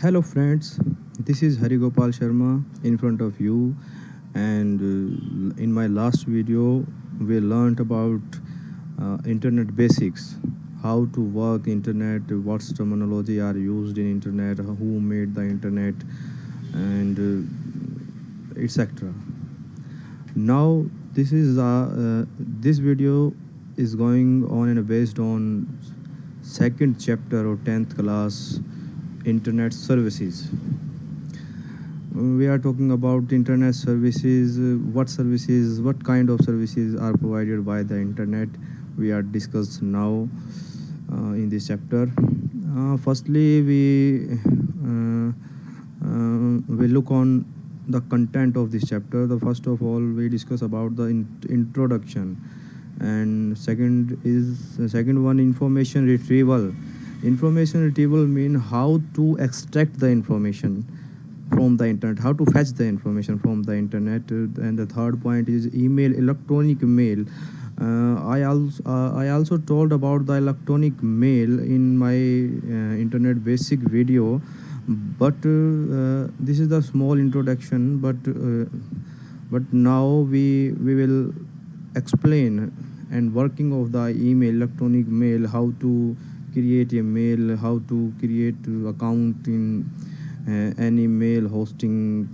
Hello, friends. This is Hari Gopal Sharma in front of you. And in my last video, we learned about internet basics, how to work internet, what terminology are used in internet, who made the internet, and etc. Now, this video is going on and based on second chapter of 10th class internet services. We are talking about internet services, what kind of services are provided by the internet. We are discussed now in this chapter. Firstly, we look on the content of this chapter. The first of all, we discuss about the introduction, and second one, information retrieval. Information retrieval mean how to extract the information from the internet, how to fetch the information from the internet. And the third point is email, electronic mail. I also told about the electronic mail in my internet basic video, but this is the small introduction. But now we will explain and working of the email, electronic mail, how to create a mail, how to create account in any mail hosting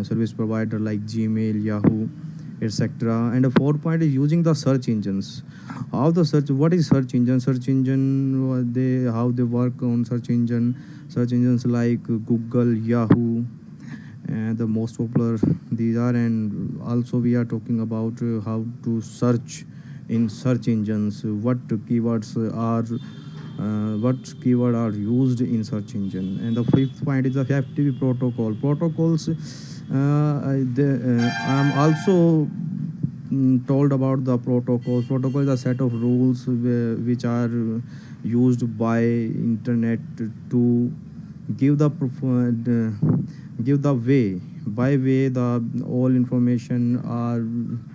service provider like Gmail, Yahoo, etc. And the fourth point is using the search engines. How the search? What is search engine? Search engine, how they work on search engine. Search engines like Google, Yahoo, and the most popular these are. And also we are talking about how to search in search engines, what keyword are used in search engine. And the fifth point is the FTP protocols. I'm also told about the protocols. Protocol is a set of rules which are used by internet to give give the way, by way the all information are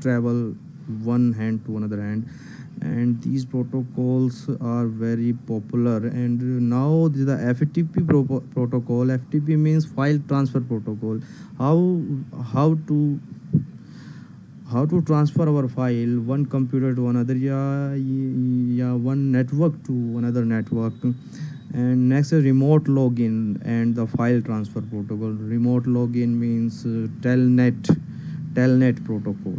travel one hand to another hand. And these protocols are very popular. And now this is the protocol. FTP means file transfer protocol. How to transfer our file one computer to another, yeah, one network to another network. And next is remote login and the file transfer protocol. Remote login means telnet protocol.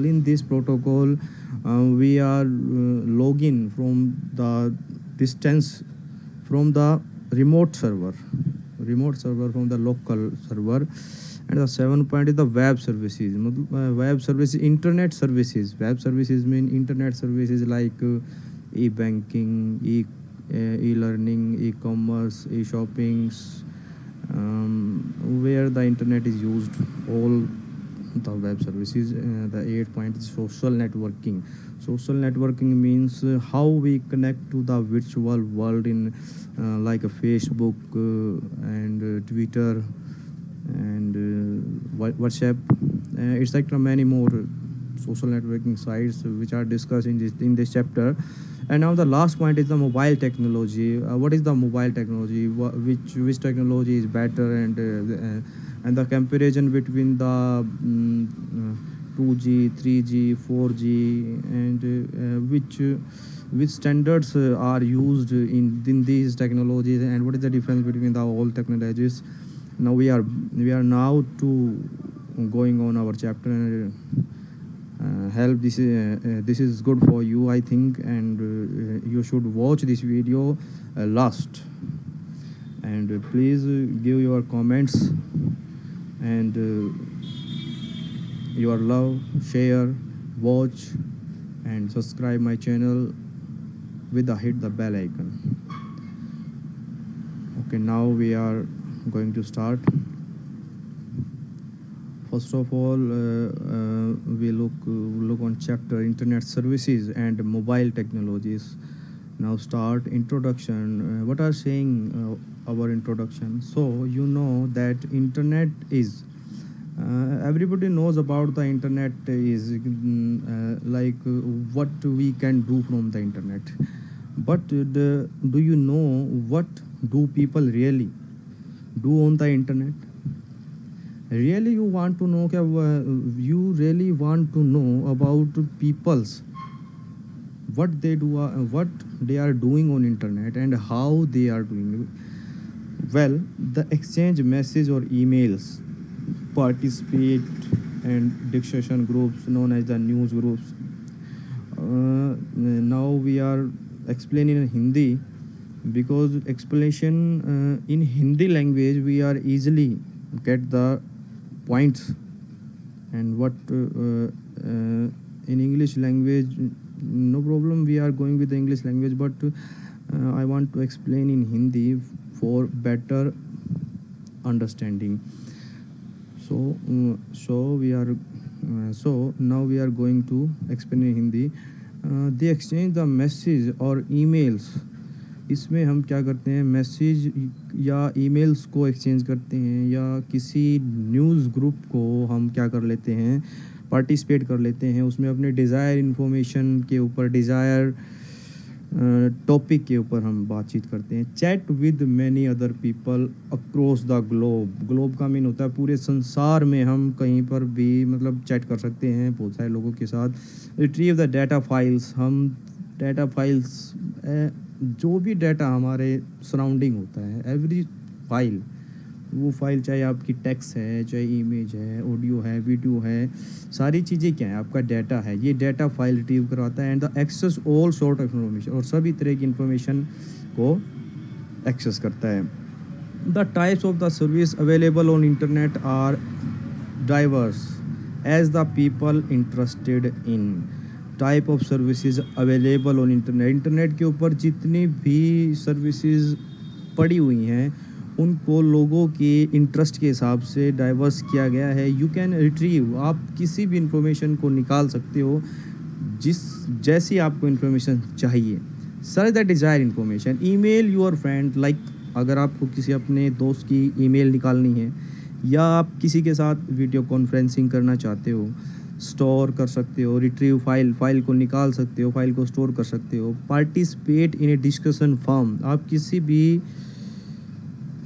In this protocol, we are login from the distance from the remote server from the local server. And the seventh point is the web services. Web services, internet services. Web services mean internet services like e-banking, e-learning, e-commerce, e-shoppings, where the internet is used, all the web services. The eighth point is social networking. Social networking means how we connect to the virtual world in like a Facebook and Twitter and WhatsApp, etc. Many more social networking sites which are discussed in this chapter. And now the last point is the mobile technology. What is the mobile technology? Which technology is better, and the comparison between the 2G, 3G, 4G, and which standards are used in these technologies, and what is the difference between the all technologies. Now we are now to going on our chapter. Help this is good for you, I think. And you should watch this video last. And please give your comments and your love, share, watch, and subscribe my channel with the hit the bell icon. Okay, now we are going to start. First of all, we look on chapter internet services and mobile technologies. Now start introduction. What are saying our introduction? So you know that internet is everybody knows about the internet is like what we can do from the internet. But do you know do people really do on the internet? Really you want to know you really want to know about people's what they do, what they are doing on internet and how they are doing. Well, the exchange message or emails, participate and discussion groups known as the news groups. Now we are explaining in Hindi because explanation in Hindi language we are easily get the points, and what in English language no problem, we are going with the English language, but I want to explain in Hindi for better understanding. So now we are going to explain in Hindi. They exchange the message और emails. इसमें हम क्या करते हैं, message या emails को exchange करते हैं, या किसी न्यूज़ ग्रुप को हम क्या कर लेते हैं, पार्टिसिपेट कर लेते हैं, उसमें अपने डिज़ायर इन्फॉर्मेशन के ऊपर, डिज़ायर टॉपिक के ऊपर हम बातचीत करते हैं. Chat with many other people across the globe. Globe का मीन होता है पूरे संसार में हम कहीं पर भी मतलब चैट कर सकते हैं बहुत सारे लोगों के साथ. Retrieve the data files. हम डाटा फाइल्स जो भी डाटा हमारे सराउंडिंग होता है, एवरी फाइल, वो फाइल चाहे आपकी टेक्स्ट है, चाहे इमेज है, ऑडियो है, वीडियो है, सारी चीज़ें क्या है, आपका डाटा है. ये डाटा फाइल रिट्रीव करवाता है and the access all sort of information, और सभी तरह की इन्फॉर्मेशन को एक्सेस करता है. The types of the service available on internet are diverse as the people interested in. Type of services available on internet. Internet के ऊपर जितनी भी सर्विसेज पड़ी हुई हैं उनको लोगों के इंटरेस्ट के हिसाब से डाइवर्स किया गया है. यू कैन रिट्रीव, आप किसी भी इंफॉर्मेशन को निकाल सकते हो जैसी आपको इंफॉर्मेशन चाहिए. Search the desire information. Email your friend, like अगर आपको किसी अपने दोस्त की ईमेल निकालनी है या आप किसी के साथ वीडियो कॉन्फ्रेंसिंग करना चाहते हो, स्टोर कर सकते हो. रिट्रीव फाइल को निकाल सकते हो, फाइल को स्टोर कर सकते हो. Participate in A discussion firm. आप किसी भी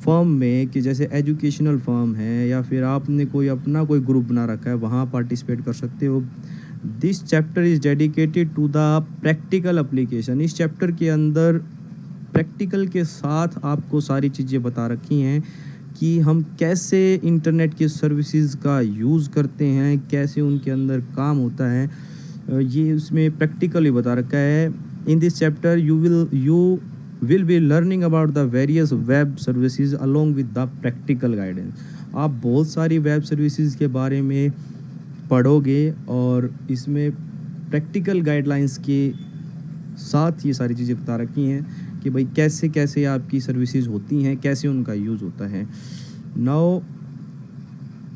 फर्म में, कि जैसे एजुकेशनल फर्म है या फिर आपने कोई अपना कोई ग्रुप बना रखा है, वहाँ पार्टिसिपेट कर सकते हो. This chapter is dedicated to the practical application. इस चैप्टर के अंदर प्रैक्टिकल के साथ आपको सारी चीज़ें बता रखी हैं कि हम कैसे इंटरनेट की सर्विसेज का यूज़ करते हैं, कैसे उनके अंदर काम होता है. ये उसमें प्रैक्टिकली बता रखा है. In this chapter you will be learning about the various web services along with the practical guidance. आप बहुत सारी वेब सर्विसेज के बारे में पढ़ोगे और इसमें प्रैक्टिकल गाइडलाइंस के साथ ये सारी चीज़ें बता रखी हैं कि भाई कैसे कैसे आपकी सर्विसेज होती हैं, कैसे उनका यूज़ होता है. Now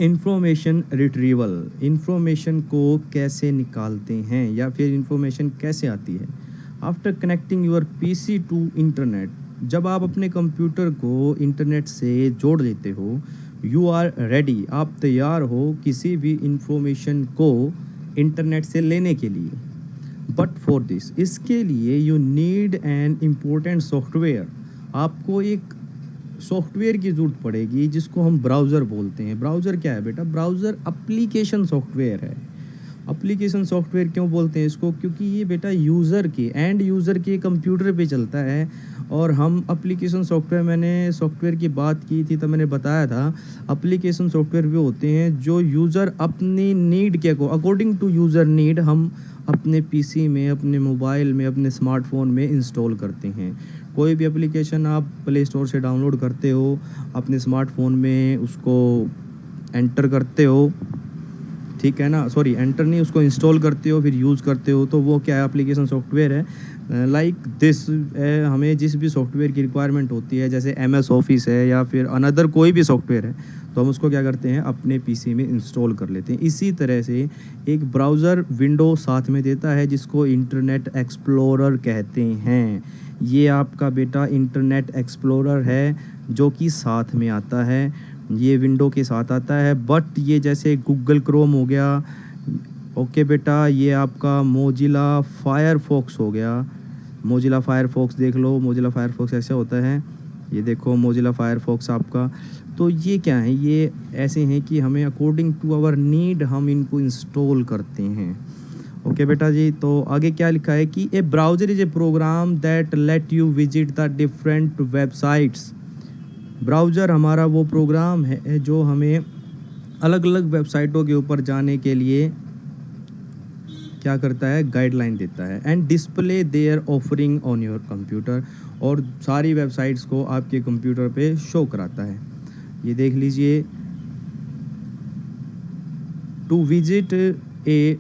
information retrieval. इंफॉर्मेशन को कैसे निकालते हैं या फिर इंफॉर्मेशन कैसे आती है. After connecting your PC to internet. जब आप अपने कंप्यूटर को इंटरनेट से जोड़ लेते हो, यू आर रेडी, आप तैयार हो किसी भी इंफॉर्मेशन को इंटरनेट से लेने के लिए. बट फॉर दिस, इसके लिए you need an important software. आपको एक सॉफ्टवेयर की ज़रूरत पड़ेगी जिसको हम ब्राउज़र बोलते हैं. ब्राउज़र क्या है बेटा? ब्राउज़र एप्लीकेशन सॉफ्टवेयर है. एप्लीकेशन सॉफ्टवेयर क्यों बोलते हैं इसको? क्योंकि ये बेटा यूज़र के, एंड यूज़र के कंप्यूटर पे चलता है. और हम एप्लीकेशन सॉफ्टवेयर, मैंने सॉफ्टवेयर की बात की थी तब मैंने बताया था एप्लीकेशन सॉफ्टवेयर वो होते हैं जो यूज़र अपनी नीड के अकॉर्डिंग टू यूज़र नीड हम अपने पीसी में, अपने मोबाइल में, अपने स्मार्टफोन में इंस्टॉल करते हैं. कोई भी एप्लीकेशन आप प्ले स्टोर से डाउनलोड करते हो, अपने स्मार्टफोन में उसको एंटर करते हो, ठीक है ना, सॉरी एंटर नहीं, उसको इंस्टॉल करते हो फिर यूज़ करते हो, तो वो क्या है? एप्लीकेशन सॉफ्टवेयर है. लाइक दिस, हमें जिस भी सॉफ्टवेयर की रिक्वायरमेंट होती है, जैसे MS ऑफिस है या फिर अनदर कोई भी सॉफ्टवेयर है, तो हम उसको क्या करते हैं? अपने पीसी में इंस्टॉल कर लेते हैं. इसी तरह से एक ब्राउज़र विंडो साथ में देता है जिसको इंटरनेट एक्सप्लोरर कहते हैं. ये आपका बेटा इंटरनेट एक्सप्लोरर है जो कि साथ में आता है, ये विंडो के साथ आता है. बट ये जैसे गूगल क्रोम हो गया, ओके बेटा, ये आपका मोजिला फायरफॉक्स हो गया. मोजिला फायरफॉक्स देख लो. मोजिला फायरफॉक्स ऐसा होता है ये देखो मोजिला फायरफॉक्स आपका। तो ये क्या है, ये ऐसे हैं कि हमें अकॉर्डिंग टू आवर नीड हम इनको इंस्टॉल करते हैं। ओके बेटा जी, तो आगे क्या लिखा है कि a browser is a program that let you visit the different websites. Browser हमारा वो प्रोग्राम है जो हमें अलग अलग वेबसाइटों के ऊपर जाने के लिए क्या करता है, गाइडलाइन देता है। And display their offering on your computer, और सारी वेबसाइट्स को आपके कंप्यूटर पे शो कराता है। ये देख लीजिए, to visit a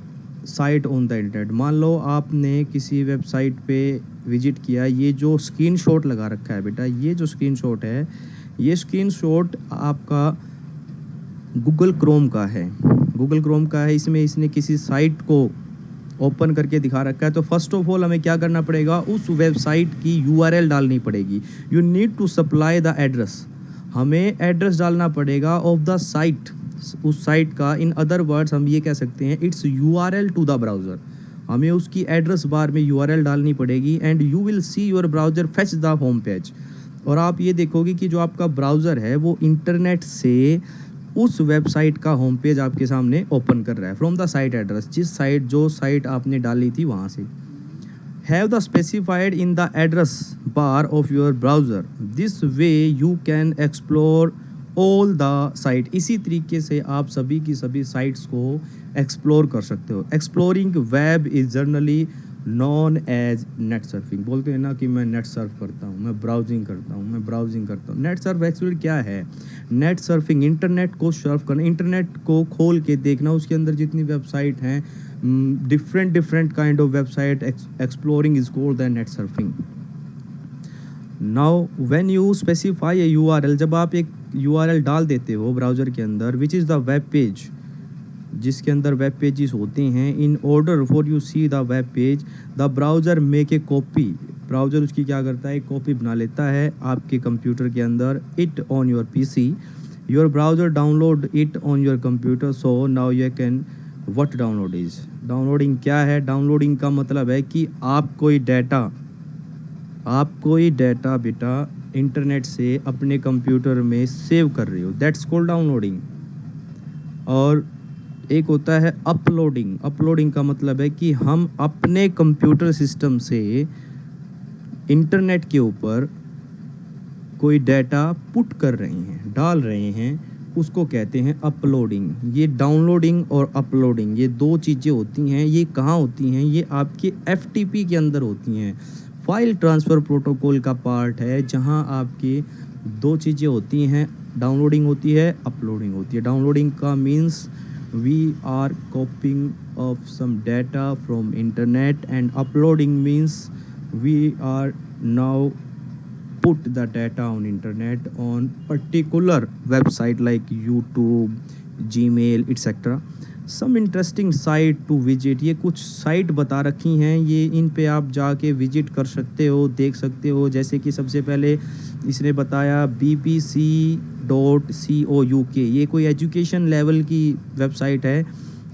site on the internet. मान लो आपने किसी वेबसाइट पे विजिट किया, ये जो स्क्रीनशॉट लगा रखा है बेटा, ये जो स्क्रीनशॉट है, ये स्क्रीनशॉट आपका गूगल क्रोम का है। गूगल क्रोम का है, इसमें इसने किसी साइट को ओपन करके दिखा रखा है। तो फर्स्ट ऑफ ऑल हमें क्या करना पड़ेगा, उस वेबसाइट की यूआरएल डालनी पड़ेगी। You need to supply the address, हमें एड्रेस डालना पड़ेगा ऑफ द साइट, उस साइट का। इन अदर वर्ड्स हम ये कह सकते हैं its URL to the browser. हमें उसकी एड्रेस बार में यूआरएल डालनी पड़ेगी। And you will see your browser fetch the home page, और आप ये देखोगे कि जो आपका ब्राउज़र है वो इंटरनेट से उस वेबसाइट का होम पेज आपके सामने ओपन कर रहा है फ्रॉम द साइट एड्रेस, जो साइट आपने डाली थी वहाँ से। Have the specified in the address bar of your browser, this way you can explore all the site. इसी तरीके से आप सभी की सभी साइट्स को एक्सप्लोर कर सकते हो। Exploring web is generally known as net surfing. बोलते हैं ना कि मैं नेट सर्फ करता हूँ, मैं ब्राउजिंग करता हूँ, मैं ब्राउजिंग करता हूँ। नेट सर्फ एक्चुअली क्या है, नेट सर्फिंग इंटरनेट को सर्फ करना, इंटरनेट को खोल के देखना, उसके अंदर जितनी वेबसाइट हैं, different kind of website exploring is called the net surfing. Now when you specify A URL, जब आप एक यूआरएल डाल देते हो ब्राउज़र के अंदर, which is the web page, जिसके अंदर वेब पेजेस होते हैं, in order for you see the web page the browser make a copy. Browser उसकी क्या करता है, कॉपी बना लेता है आपके कंप्यूटर के अंदर, it on your PC. Your browser download it on your computer, so now you can what download is. Downloading क्या है, डाउनलोडिंग का मतलब है कि आप कोई डाटा बेटा इंटरनेट से अपने कंप्यूटर में सेव कर रहे हो, दैट्स कॉल्ड डाउनलोडिंग। और एक होता है अपलोडिंग। अपलोडिंग का मतलब है कि हम अपने कंप्यूटर सिस्टम से इंटरनेट के ऊपर कोई डाटा पुट कर रहे हैं, डाल रहे हैं, उसको कहते हैं अपलोडिंग। ये डाउनलोडिंग और अपलोडिंग ये दो चीज़ें होती हैं। ये कहाँ होती हैं, ये आपके एफटीपी के अंदर होती हैं। फाइल ट्रांसफ़र प्रोटोकॉल का पार्ट है, जहाँ आपकी दो चीज़ें होती हैं, डाउनलोडिंग होती है, अपलोडिंग होती है। डाउनलोडिंग का means we are copying of some data from internet, and uploading means we are now put the data on internet on particular website like YouTube, Gmail, etc. Some interesting site to visit, ये कुछ site बता रखी हैं, ये इन पे आप जाके visit कर सकते हो, देख सकते हो। जैसे कि सबसे पहले इसने बताया bbc.co.uk, ये कोई एजुकेशन लेवल की वेबसाइट है।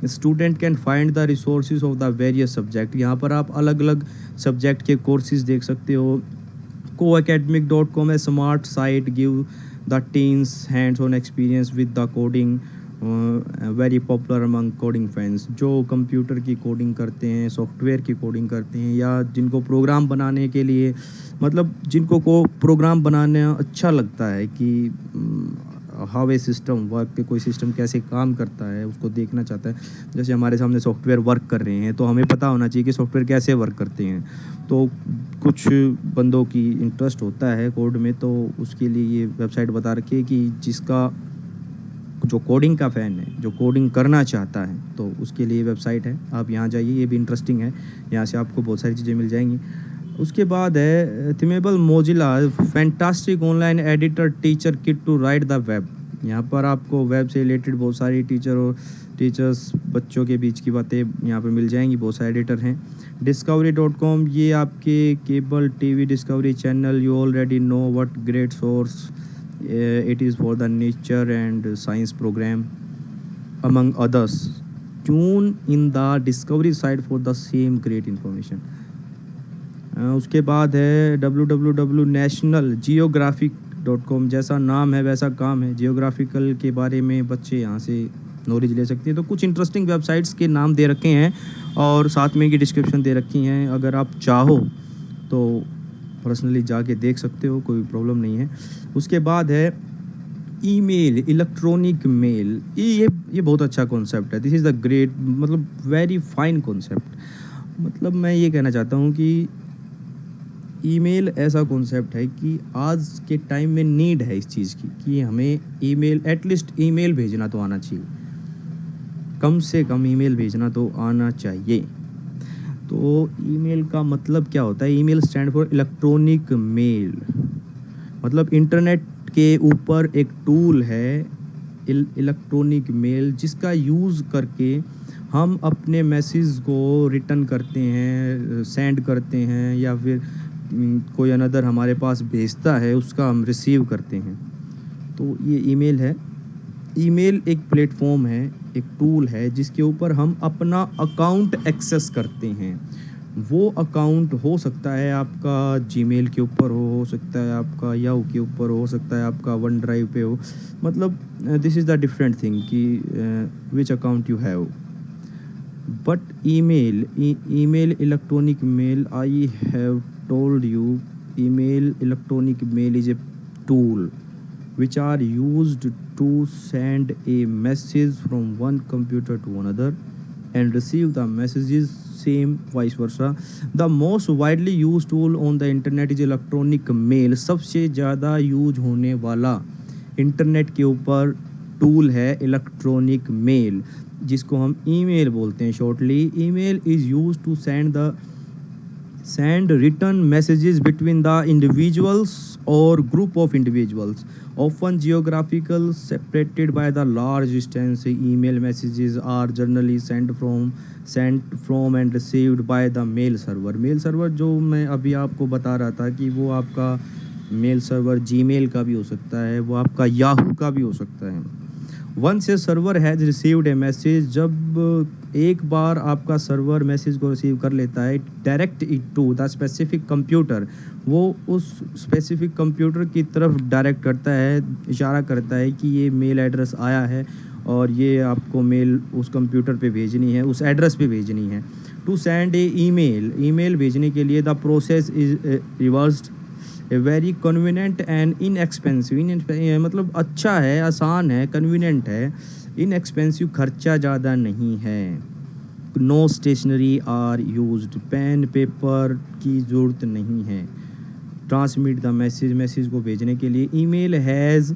Student can find the resources of the various subject, यहाँ पर आप अलग अलग सब्जेक्ट के कोर्सेज देख सकते हो। coacademic.com है smart site, give the teens hands on experience with the coding, very popular among coding fans. जो कंप्यूटर की कोडिंग करते हैं, सॉफ्टवेयर की कोडिंग करते हैं, या जिनको प्रोग्राम बनाने के लिए, मतलब जिनको को प्रोग्राम बनाना अच्छा लगता है कि हाउ ए सिस्टम वर्क, कोई सिस्टम कैसे काम करता है उसको देखना चाहता है। जैसे हमारे सामने सॉफ्टवेयर वर्क कर रहे हैं तो हमें पता होना चाहिए कि सॉफ्टवेयर कैसे वर्क करते हैं। तो कुछ बंदों की इंटरेस्ट होता है कोड में, तो उसके लिए ये वेबसाइट बता रखी है कि जिसका जो कोडिंग का फ़ैन है, जो कोडिंग करना चाहता है, तो उसके लिए वेबसाइट है, आप यहाँ जाइए। ये भी इंटरेस्टिंग है, यहाँ से आपको बहुत सारी चीज़ें मिल जाएंगी। उसके बाद है thimble Mozilla fantastic online editor teacher kit to write the web. यहाँ पर आपको वेब से रिलेटेड बहुत सारी टीचर्स बच्चों के बीच की बातें यहाँ पर मिल जाएंगी, बहुत सारे एडिटर हैं। discovery.com, ये आपके cable TV discovery channel, you already know what great source it is for the nature and science program among others. Tune in the discovery side for the same great information. उसके बाद है www.nationalgeographic.com। जैसा नाम है वैसा काम है, geographical के बारे में बच्चे यहाँ से नॉलेज ले सकते हैं। तो कुछ इंटरेस्टिंग वेबसाइट्स के नाम दे रखे हैं और साथ में की डिस्क्रिप्शन दे रखी हैं। अगर आप चाहो तो पर्सनली जाके देख सकते हो, कोई प्रॉब्लम नहीं है। उसके बाद है ईमेल, इलेक्ट्रॉनिक मेल। ये बहुत अच्छा कॉन्सेप्ट है। दिस इज़ द ग्रेट, मतलब वेरी फाइन कॉन्सेप्ट। मतलब मैं ये कहना चाहता हूँ कि ईमेल ऐसा कॉन्सेप्ट है कि आज के टाइम में नीड है इस चीज़ की कि हमें ईमेल, एटलीस्ट ईमेल भेजना तो आना चाहिए, कम से कम ईमेल भेजना तो आना चाहिए। तो ईमेल का मतलब क्या होता है? Email stand for electronic mail. मतलब इंटरनेट के ऊपर एक टूल है इलेक्ट्रॉनिक मेल, जिसका यूज़ करके हम अपने मैसेज को रिटर्न करते हैं, सेंड करते हैं, या फिर कोई अनदर हमारे पास भेजता है उसका हम रिसीव करते हैं। तो ये ईमेल है। ईमेल एक प्लेटफॉर्म है, एक टूल है जिसके ऊपर हम अपना अकाउंट एक्सेस करते हैं। वो अकाउंट हो सकता है आपका जीमेल के ऊपर हो सकता है आपका याहू के ऊपर हो सकता है आपका वन ड्राइव पे हो। मतलब this is the different thing कि which account you have. But email electronic mail, I have told you, email electronic mail is a tool which are used to send a message from one computer to another and receive the messages same vice versa. The most widely used tool on the internet is electronic mail। सबसे ज़्यादा use होने वाला internet के ऊपर tool है electronic mail, जिसको हम email बोलते हैं shortly. Email is use to send written messages between the individuals or group of individuals, often geographical separated by the large distance. Email messages are generally sent from and received by the mail server। Mail server जो मैं अभी आपको बता रहा था कि वो आपका मेल सर्वर जीमेल का भी हो सकता है, वो आपका याहू का भी हो सकता है। Once a server has received a message, जब एक बार आपका सर्वर मैसेज को रिसीव कर लेता है, direct it to the specific computer, वो उस स्पेसिफिक कंप्यूटर की तरफ डायरेक्ट करता है, इशारा करता है कि ये मेल एड्रेस आया है और ये आपको मेल उस कंप्यूटर पे भेजनी है, उस एड्रेस पे भेजनी है। टू सेंड ए ईमेल भेजने के लिए the process is reversed, a very convenient and inexpensive. मतलब अच्छा है, आसान है, कन्वीनियंट है, इनएक्सपेंसिव, खर्चा ज़्यादा नहीं है। No stationery are used, pen paper की ज़रूरत नहीं है। ट्रांसमिट द मैसेज को भेजने के लिए email has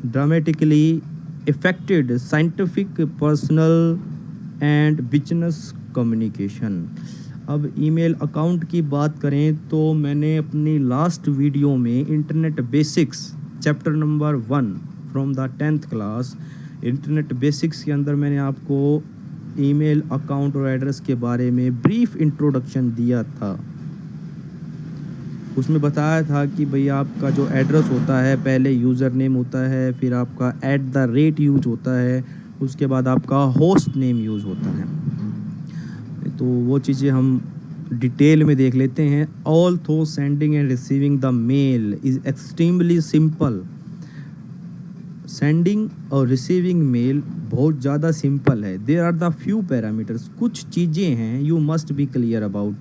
dramatically affected scientific, personal and business communication. अब ईमेल अकाउंट की बात करें तो मैंने अपनी लास्ट वीडियो में internet basics chapter number 1 from the 10th class, internet basics के अंदर मैंने आपको ईमेल अकाउंट और एड्रेस के बारे में ब्रीफ इंट्रोडक्शन दिया था। उसमें बताया था कि भाई आपका जो एड्रेस होता है, पहले यूज़र नेम होता है, फिर आपका @ यूज होता है, उसके बाद आपका होस्ट नेम यूज़ होता है। तो वो चीज़ें हम डिटेल में देख लेते हैं। Although sending and receiving the mail is extremely simple. Sending और रिसीविंग मेल बहुत ज़्यादा सिंपल है। There are the few parameters, कुछ चीज़ें हैं you must be clear about.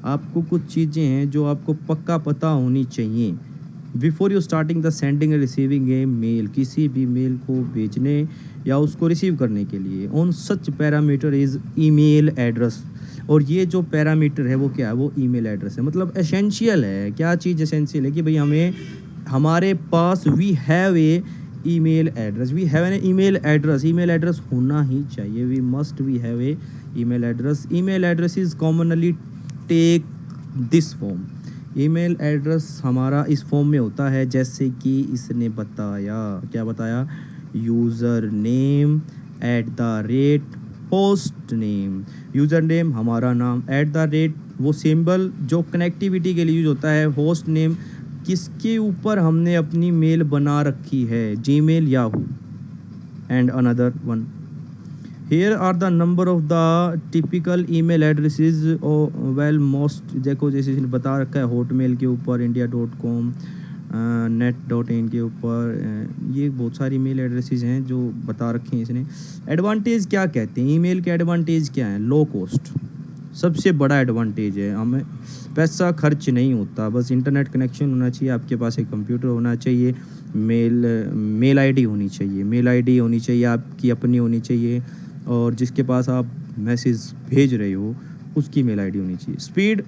आपको कुछ चीज़ें हैं जो आपको पक्का पता होनी चाहिए before you starting the sending and receiving a mail, किसी भी मेल को भेजने या उसको रिसीव करने के लिए। On such parameter is email address, और ये जो पैरामीटर है वो क्या है? वो ईमेल एड्रेस है। मतलब एसेंशियल है। क्या चीज़ एसेंशियल है? कि भाई हमें, हमारे पास we have a email address, we have an email address, email address होना ही चाहिए। We must we have a email address. Email address is commonly take this form. Email address हमारा इस फॉर्म में होता है जैसे कि इसने बताया। क्या बताया? User name @ host name. User name हमारा नाम, @ वो सिंबल जो कनेक्टिविटी के लिए यूज होता है। होस्ट नेम किसके ऊपर हमने अपनी मेल बना रखी है, Gmail, Yahoo and another one. Here are the number of the typical email addresses well most देखो जैसे इसने बता रखा है हॉटमेल के ऊपर india.com net.in के ऊपर ये बहुत सारी ईमेल एड्रेसेस हैं जो बता रखे हैं इसने। एडवांटेज क्या कहते हैं ईमेल के एडवांटेज क्या हैं? लो कॉस्ट सबसे बड़ा एडवांटेज है, हमें पैसा खर्च नहीं होता, बस इंटरनेट कनेक्शन होना चाहिए, आपके पास एक कंप्यूटर होना चाहिए, मेल आईडी होनी चाहिए, मेल आईडी होनी चाहिए आपकी अपनी होनी चाहिए, और जिसके पास आप मैसेज भेज रहे हो उसकी मेल आईडी होनी चाहिए।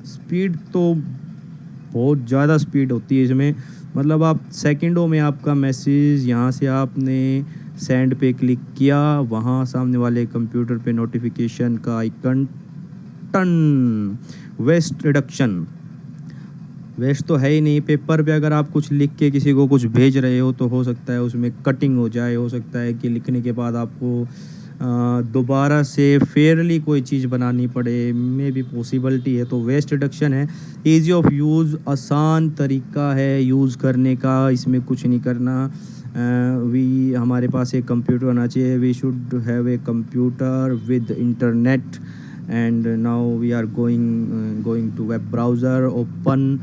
स्पीड तो बहुत ज़्यादा स्पीड होती है इसमें, मतलब आप सेकंडों में आपका मैसेज यहाँ से आपने सेंड पे क्लिक किया, वहाँ सामने वाले कंप्यूटर पे नोटिफिकेशन का आइकन टन। वेस्ट रिडक्शन, वेस्ट तो है ही नहीं। पेपर पे अगर आप कुछ लिख के किसी को कुछ भेज रहे हो तो हो सकता है उसमें कटिंग हो जाए, हो सकता है कि लिखने के बाद आपको दोबारा से फेयरली कोई चीज़ बनानी पड़े, मे भी पॉसिबिलिटी है, तो वेस्ट रिडक्शन है। ईजी ऑफ यूज़, आसान तरीका है यूज़ करने का, इसमें कुछ नहीं करना। हमारे पास एक कंप्यूटर होना चाहिए, we should have a computer with internet and now we are going to web browser, open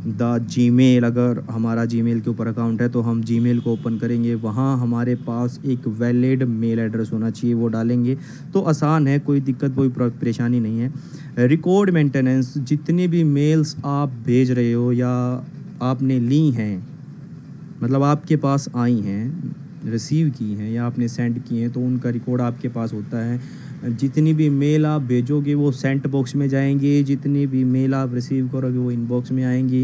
the Gmail. अगर हमारा जीमेल के ऊपर अकाउंट है तो हम जीमेल को ओपन करेंगे, वहाँ हमारे पास एक वैलिड मेल एड्रेस होना चाहिए, वो डालेंगे तो आसान है, कोई दिक्कत कोई परेशानी नहीं है। रिकॉर्ड मेंटेनेंस, जितनी भी मेल्स आप भेज रहे हो या आपने ली हैं, मतलब आपके पास आई हैं, रिसीव की हैं या आपने सेंड की हैं, तो उनका रिकॉर्ड आपके पास होता है। जितनी भी मेल आप भेजोगे वो सेंट बॉक्स में जाएंगे, जितनी भी मेल आप रिसीव करोगे वो इनबॉक्स में आएंगी।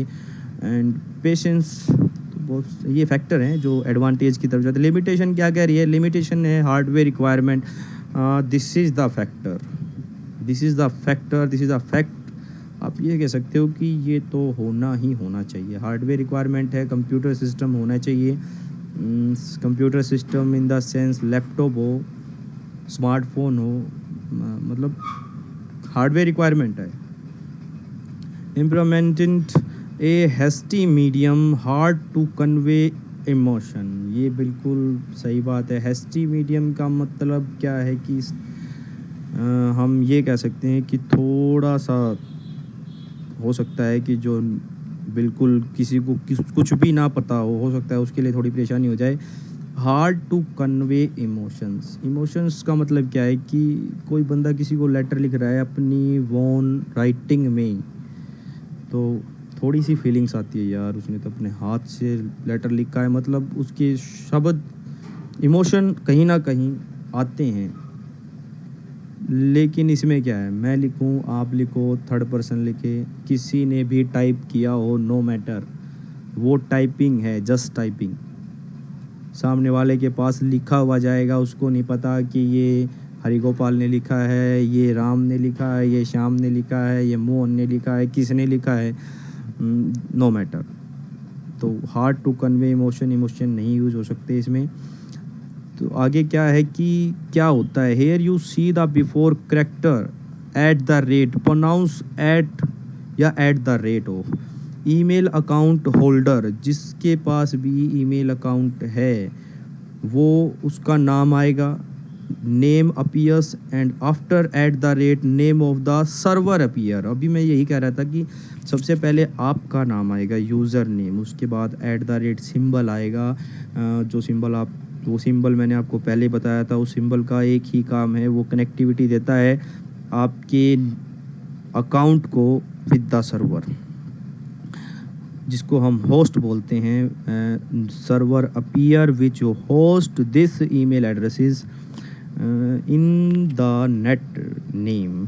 एंड पेशेंस, तो बहुत ये फैक्टर हैं जो एडवांटेज की तरफ जाते हैं। लिमिटेशन क्या कह रही है? लिमिटेशन है hardware requirement, this is the factor, this is the factor, this is the fact. आप ये कह सकते हो कि ये तो होना ही होना चाहिए। हार्डवेयर रिक्वायरमेंट है, कंप्यूटर सिस्टम होना चाहिए, computer system in the sense laptop हो, स्मार्टफोन हो, मतलब हार्डवेयर रिक्वायरमेंट है। Implemented a hasty medium hard to convey emotion, ये बिल्कुल सही बात है। हेस्टी मीडियम का मतलब क्या है कि हम ये कह सकते हैं कि थोड़ा सा हो सकता है कि जो बिल्कुल किसी को कुछ भी ना पता हो सकता है उसके लिए थोड़ी परेशानी हो जाए। Hard to convey emotions, emotions का मतलब क्या है कि कोई बंदा किसी को लेटर लिख रहा है अपनी वोन राइटिंग में, तो थोड़ी सी फीलिंग्स आती है, यार उसने तो अपने हाथ से लेटर लिखा है, मतलब उसके शब्द इमोशन कहीं ना कहीं आते हैं। लेकिन इसमें क्या है, मैं लिखूं, आप लिखो, थर्ड पर्सन लिखे, किसी ने भी टाइप किया हो, नो मैटर, वो टाइपिंग है, जस्ट टाइपिंग। सामने वाले के पास लिखा हुआ जाएगा, उसको नहीं पता कि ये हरिगोपाल ने लिखा है, ये राम ने लिखा है, ये श्याम ने लिखा है, ये मोहन ने लिखा है, किसने लिखा है, नो मैटर। तो hard to convey emotion, emotion नहीं यूज हो सकते इसमें। तो आगे क्या है कि क्या होता है, here you see the before character at the rate, pronounce at या at the rate of. Email account holder, जिसके पास भी ईमेल अकाउंट है वो उसका नाम आएगा, name appears and after eight the rate name of the server appear. अभी मैं यही कह रहा था कि सबसे पहले आपका नाम आएगा, यूज़र नेम, उसके बाद एट द रेट सिंबल आएगा, जो सिंबल आप, वो सिंबल मैंने आपको पहले बताया था, उस सिंबल का एक ही काम है, वो कनेक्टिविटी देता है आपके अकाउंट को विद द सर्वर, जिसको हम होस्ट बोलते हैं। Server appear which host this email addresses in the net name,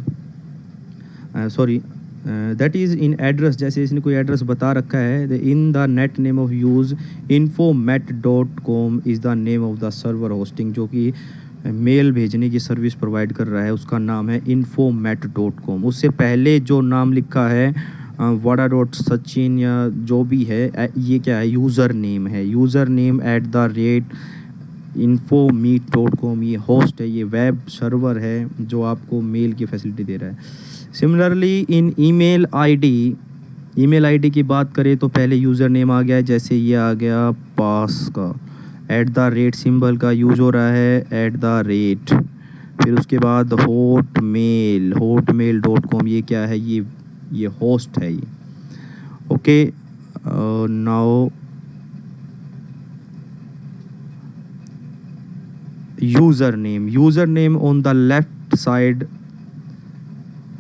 sorry that is in address, जैसे इसने कोई एड्रेस बता रखा है, in the net name of use infomet.com is the name of the server hosting, जो कि mail भेजने की सर्विस प्रोवाइड कर रहा है, उसका नाम है infomet.com। उससे पहले जो नाम लिखा है wada.sachin या जो भी है, ये क्या है, यूज़र नेम है, user name at the rate infomeet.com, ये होस्ट है, ये वेब सर्वर है जो आपको मेल की फैसिलिटी दे रहा है। सिमिलरली इन ईमेल आईडी की बात करें तो पहले यूज़र नेम आ गया है, जैसे ये आ गया पास का, एट द रेट सिंबल का यूज़ हो रहा है, एट द रेट, फिर उसके बाद hotmail.com, ये क्या है, ये होस्ट है ये। Okay, now user name on the left side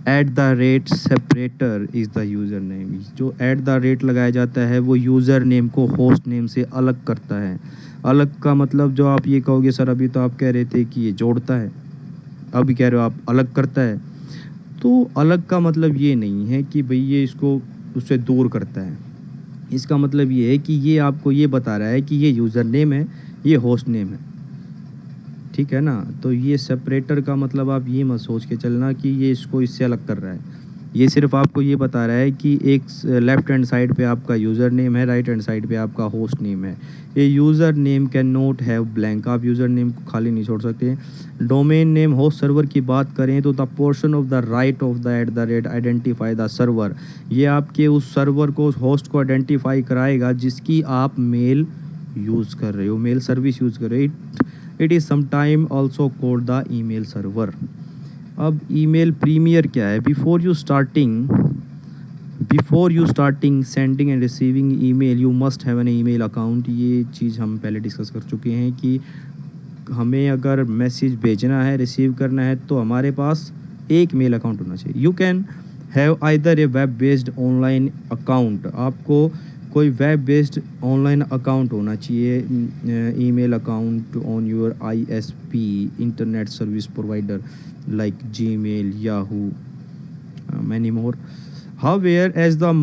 @ separator is the user name. जो @ लगाया जाता है वो यूज़र नेम को होस्ट नेम से अलग करता है। अलग का मतलब जो आप ये कहोगे सर अभी तो आप कह रहे थे कि ये जोड़ता है, अभी कह रहे हो आप अलग करता है। तो अलग का मतलब ये नहीं है कि भाई ये इसको उससे दूर करता है। इसका मतलब ये है कि ये आपको ये बता रहा है कि ये यूज़र नेम है, ये होस्ट नेम है, ठीक है ना। तो ये सेपरेटर का मतलब आप ये मत सोच के चलना कि ये इसको इससे अलग कर रहा है। ये सिर्फ आपको ये बता रहा है कि एक लेफ्ट हैंड साइड पे आपका यूज़र नेम है, राइट हैंड साइड पे आपका होस्ट नेम है। ये user name can not have blank, आप यूज़र नेम को खाली नहीं छोड़ सकते। डोमेन नेम होस्ट सर्वर की बात करें तो the portion of the right of the @ identify the server, ये आपके उस सर्वर को, होस्ट को आइडेंटिफाई कराएगा जिसकी आप मेल यूज़ कर रहे हो, मेल सर्विस यूज़ कर रहे हो। It is sometime also called the email server. अब ईमेल प्रीमियर क्या है? Before you starting sending and receiving email you must have an email account. ये चीज़ हम पहले डिस्कस कर चुके हैं कि हमें अगर मैसेज भेजना है, रिसीव करना है, तो हमारे पास एक मेल अकाउंट होना चाहिए। You can have either A web based online account, आपको कोई वेब बेस्ड ऑनलाइन अकाउंट होना चाहिए, email account on your ISP internet service provider like Gmail, Yahoo, many more. However, as the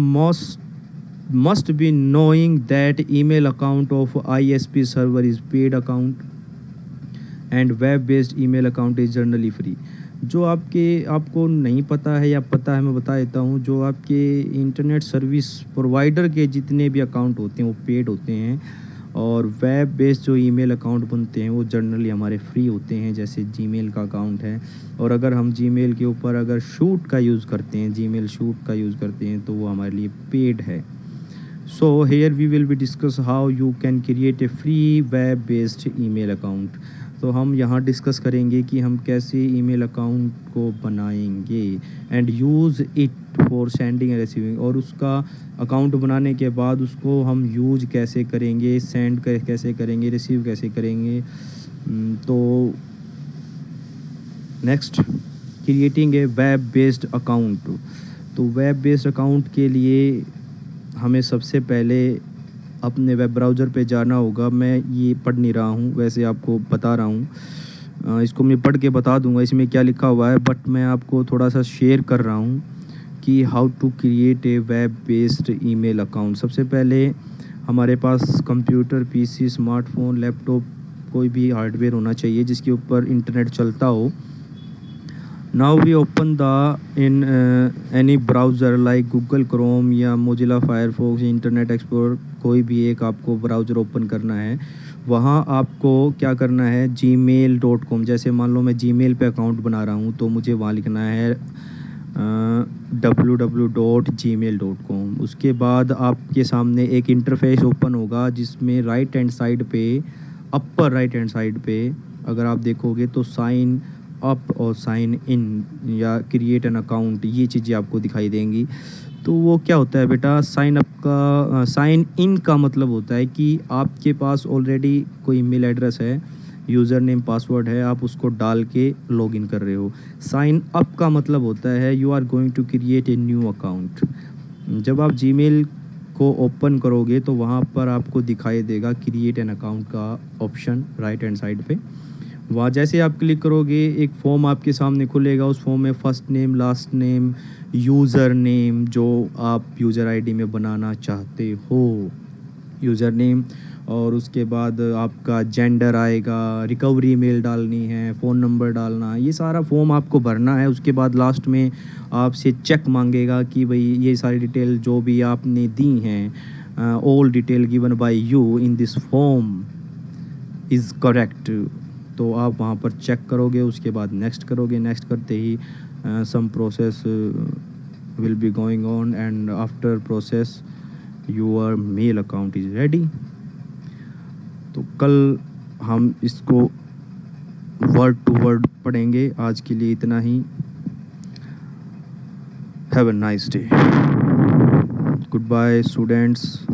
must be knowing that email account of ISP server is paid account and web based email account is generally free. जो आपको नहीं पता है या पता है, मैं बता देता हूँ। जो आपके इंटरनेट सर्विस प्रोवाइडर के जितने भी अकाउंट होते हैं वो पेड होते हैं, और वेब बेस्ड जो ईमेल अकाउंट बनते हैं वो जनरली हमारे फ्री होते हैं, जैसे जीमेल का अकाउंट है। और अगर हम जीमेल के ऊपर अगर शूट का यूज़ करते हैं, जीमेल शूट का यूज़ करते हैं, तो वो हमारे लिए पेड है। So here we will be discuss how you can create a free web based email account. तो हम यहाँ डिस्कस करेंगे कि हम कैसे ईमेल अकाउंट को बनाएंगे and use it for sending and receiving, और उसका अकाउंट बनाने के बाद उसको हम यूज कैसे करेंगे, सेंड कैसे करेंगे, रिसीव कैसे करेंगे। तो next, creating a web based account. तो वेब बेस्ड अकाउंट के लिए हमें सबसे पहले अपने वेब ब्राउज़र पे जाना होगा। मैं ये पढ़ नहीं रहा हूँ, वैसे आपको बता रहा हूँ, इसको मैं पढ़ के बता दूँगा इसमें क्या लिखा हुआ है, बट मैं आपको थोड़ा सा शेयर कर रहा हूँ कि how to create a web based email account. सबसे पहले हमारे पास कंप्यूटर, PC, स्मार्टफोन, लैपटॉप, कोई भी हार्डवेयर होना चाहिए जिसके ऊपर इंटरनेट चलता हो। Now we open the in any browser like Google Chrome या मोजिला फायरफॉक्स, इंटरनेट एक्सप्लोरर, कोई भी एक आपको ब्राउज़र ओपन करना है। वहाँ आपको क्या करना है, gmail.com, जैसे मान लो मैं जीमेल पे अकाउंट बना रहा हूँ तो मुझे वहाँ लिखना है www.gmail.com। उसके बाद आपके सामने एक इंटरफेस ओपन होगा जिसमें राइट हैंड साइड पे, अपर राइट हैंड साइड पे अगर आप देखोगे तो साइन अप और साइन इन या क्रिएट एन अकाउंट, ये चीज़ें आपको दिखाई देंगी। तो वो क्या होता है बेटा, साइन अप का, साइन इन का मतलब होता है कि आपके पास ऑलरेडी कोई ईमेल एड्रेस है, यूज़र नेम पासवर्ड है, आप उसको डाल के लॉगिन कर रहे हो। साइन अप का मतलब होता है you are going to create a new account. जब आप जीमेल को ओपन करोगे तो वहाँ पर आपको दिखाई देगा क्रिएट एन अकाउंट का ऑप्शन राइट हैंड साइड पे। वहाँ जैसे आप क्लिक करोगे एक फॉर्म आपके सामने खुलेगा। उस फॉर्म में first name, last name, user name जो आप यूज़र आईडी में बनाना चाहते हो, यूज़र नेम, और उसके बाद आपका जेंडर आएगा, रिकवरी मेल डालनी है, फ़ोन नंबर डालना, ये सारा फॉर्म आपको भरना है। उसके बाद लास्ट में आपसे चेक मांगेगा कि भाई ये सारी डिटेल जो भी आपने दी हैं, all detail given by you in this form is correct. तो आप वहाँ पर चेक करोगे, उसके बाद नेक्स्ट करोगे। नेक्स्ट करते ही some process will be going on and after process your mail account is ready. तो कल हम इसको वर्ड टू वर्ड पढ़ेंगे। आज के लिए इतना ही। Have a nice day. Good bye students.